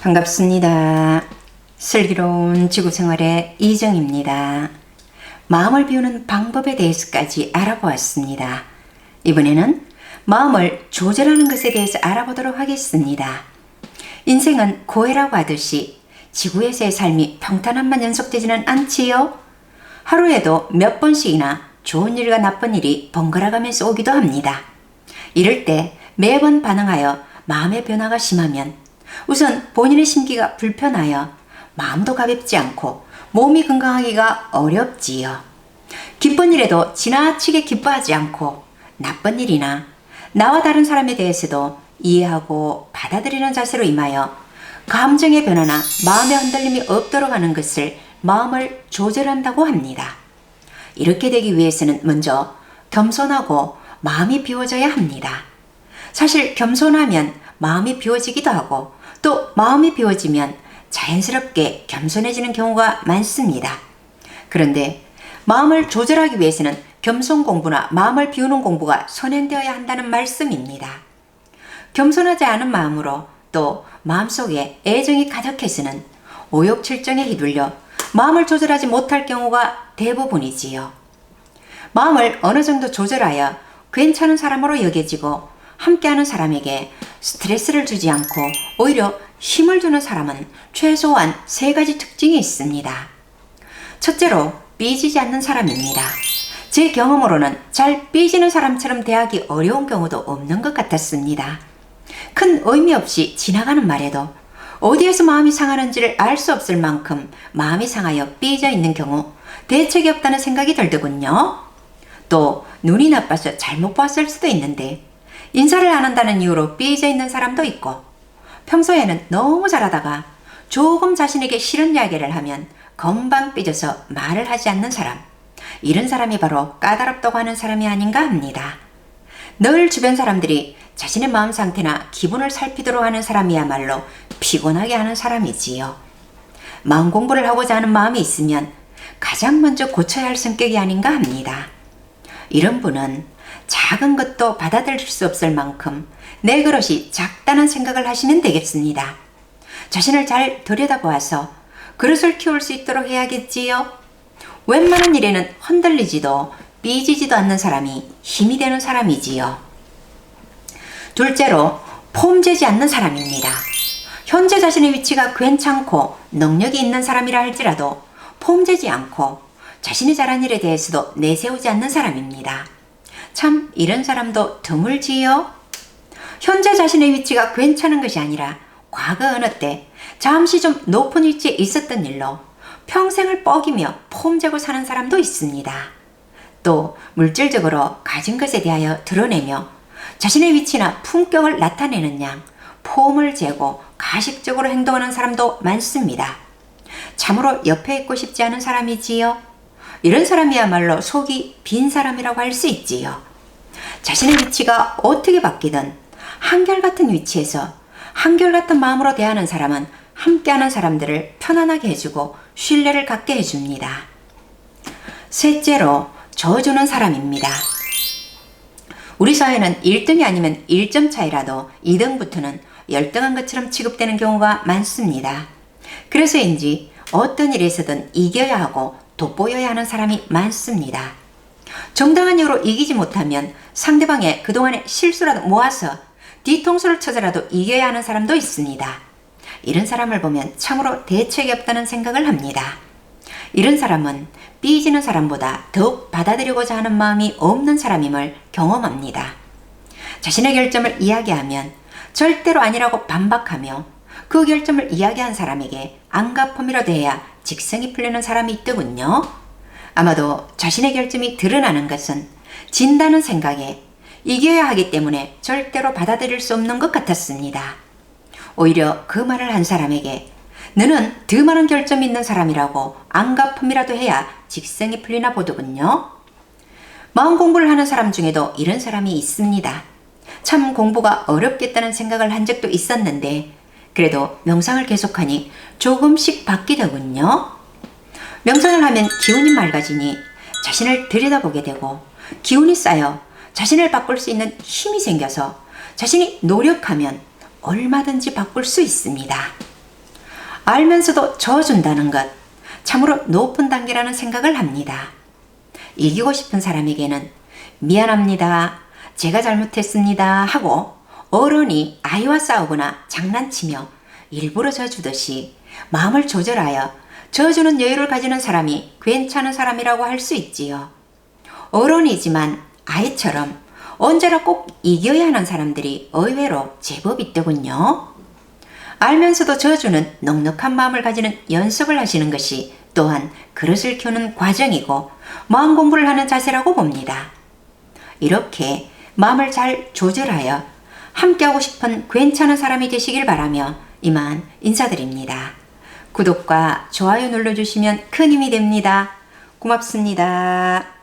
반갑습니다. 슬기로운 지구생활의 이정입니다. 마음을 비우는 방법에 대해서까지 알아보았습니다. 이번에는 마음을 조절하는 것에 대해서 알아보도록 하겠습니다. 인생은 고해라고 하듯이 지구에서의 삶이 평탄함만 연속되지는 않지요. 하루에도 몇 번씩이나 좋은 일과 나쁜 일이 번갈아가면서 오기도 합니다. 이럴 때 매번 반응하여 마음의 변화가 심하면 우선 본인의 심기가 불편하여 마음도 가볍지 않고 몸이 건강하기가 어렵지요. 기쁜 일에도 지나치게 기뻐하지 않고 나쁜 일이나 나와 다른 사람에 대해서도 이해하고 받아들이는 자세로 임하여 감정의 변화나 마음의 흔들림이 없도록 하는 것을 마음을 조절한다고 합니다. 이렇게 되기 위해서는 먼저 겸손하고 마음이 비워져야 합니다. 사실 겸손하면 마음이 비워지기도 하고 또 마음이 비워지면 자연스럽게 겸손해지는 경우가 많습니다. 그런데 마음을 조절하기 위해서는 겸손 공부나 마음을 비우는 공부가 선행되어야 한다는 말씀입니다. 겸손하지 않은 마음으로 또 마음속에 애정이 가득해서는 오욕칠정에 휘둘려 마음을 조절하지 못할 경우가 대부분이지요. 마음을 어느 정도 조절하여 괜찮은 사람으로 여겨지고 함께하는 사람에게 스트레스를 주지 않고 오히려 힘을 주는 사람은 최소한 3가지 특징이 있습니다. 첫째로 삐지지 않는 사람입니다. 제 경험으로는 잘 삐지는 사람처럼 대하기 어려운 경우도 없는 것 같았습니다. 큰 의미 없이 지나가는 말에도 어디에서 마음이 상하는지를 알 수 없을 만큼 마음이 상하여 삐져 있는 경우 대책이 없다는 생각이 들더군요. 또 눈이 나빠서 잘못 봤을 수도 있는데 인사를 안 한다는 이유로 삐져 있는 사람도 있고 평소에는 너무 잘하다가 조금 자신에게 싫은 이야기를 하면 금방 삐져서 말을 하지 않는 사람, 이런 사람이 바로 까다롭다고 하는 사람이 아닌가 합니다. 늘 주변 사람들이 자신의 마음 상태나 기분을 살피도록 하는 사람이야말로 피곤하게 하는 사람이지요. 마음 공부를 하고자 하는 마음이 있으면 가장 먼저 고쳐야 할 성격이 아닌가 합니다. 이런 분은 작은 것도 받아들일 수 없을 만큼 내 그릇이 작다는 생각을 하시면 되겠습니다. 자신을 잘 들여다보아서 그릇을 키울 수 있도록 해야겠지요. 웬만한 일에는 흔들리지도 삐지지도 않는 사람이 힘이 되는 사람이지요. 둘째로 폼재지 않는 사람입니다. 현재 자신의 위치가 괜찮고 능력이 있는 사람이라 할지라도 폼재지 않고 자신이 잘한 일에 대해서도 내세우지 않는 사람입니다. 참 이런 사람도 드물지요. 현재 자신의 위치가 괜찮은 것이 아니라 과거 어느 때 잠시 좀 높은 위치에 있었던 일로 평생을 뻐기며 폼재고 사는 사람도 있습니다. 또 물질적으로 가진 것에 대하여 드러내며 자신의 위치나 품격을 나타내는 양 폼을 재고 가식적으로 행동하는 사람도 많습니다. 참으로 옆에 있고 싶지 않은 사람이지요. 이런 사람이야말로 속이 빈 사람이라고 할 수 있지요. 자신의 위치가 어떻게 바뀌든 한결같은 위치에서 한결같은 마음으로 대하는 사람은 함께하는 사람들을 편안하게 해주고 신뢰를 갖게 해줍니다. 셋째로 져주는 사람입니다. 우리 사회는 1등이 아니면 1점 차이라도 2등부터는 열등한 것처럼 취급되는 경우가 많습니다. 그래서인지 어떤 일에서든 이겨야 하고 돋보여야 하는 사람이 많습니다. 정당한 이유로 이기지 못하면 상대방의 그동안의 실수라도 모아서 뒤통수를 쳐서라도 이겨야 하는 사람도 있습니다. 이런 사람을 보면 참으로 대책이 없다는 생각을 합니다. 이런 사람은 삐지는 사람보다 더욱 받아들이고자 하는 마음이 없는 사람임을 경험합니다. 자신의 결점을 이야기하면 절대로 아니라고 반박하며 그 결점을 이야기한 사람에게 안갚음이라 대해야 직성이 풀리는 사람이 있더군요. 아마도 자신의 결점이 드러나는 것은 진다는 생각에 이겨야 하기 때문에 절대로 받아들일 수 없는 것 같았습니다. 오히려 그 말을 한 사람에게 너는 더 많은 결점이 있는 사람이라고 안갚음이라도 해야 직성이 풀리나 보더군요. 마음 공부를 하는 사람 중에도 이런 사람이 있습니다. 참 공부가 어렵겠다는 생각을 한 적도 있었는데 그래도 명상을 계속하니 조금씩 바뀌더군요. 명상을 하면 기운이 맑아지니 자신을 들여다보게 되고 기운이 쌓여 자신을 바꿀 수 있는 힘이 생겨서 자신이 노력하면 얼마든지 바꿀 수 있습니다. 알면서도 져준다는 것, 참으로 높은 단계라는 생각을 합니다. 이기고 싶은 사람에게는 미안합니다, 제가 잘못했습니다 하고 어른이 아이와 싸우거나 장난치며 일부러 져주듯이 마음을 조절하여 져주는 여유를 가지는 사람이 괜찮은 사람이라고 할 수 있지요. 어른이지만 아이처럼 언제나 꼭 이겨야 하는 사람들이 의외로 제법 있더군요. 알면서도 져주는 넉넉한 마음을 가지는 연습을 하시는 것이 또한 그릇을 키우는 과정이고 마음 공부를 하는 자세라고 봅니다. 이렇게 마음을 잘 조절하여 함께하고 싶은 괜찮은 사람이 되시길 바라며 이만 인사드립니다. 구독과 좋아요 눌러주시면 큰 힘이 됩니다. 고맙습니다.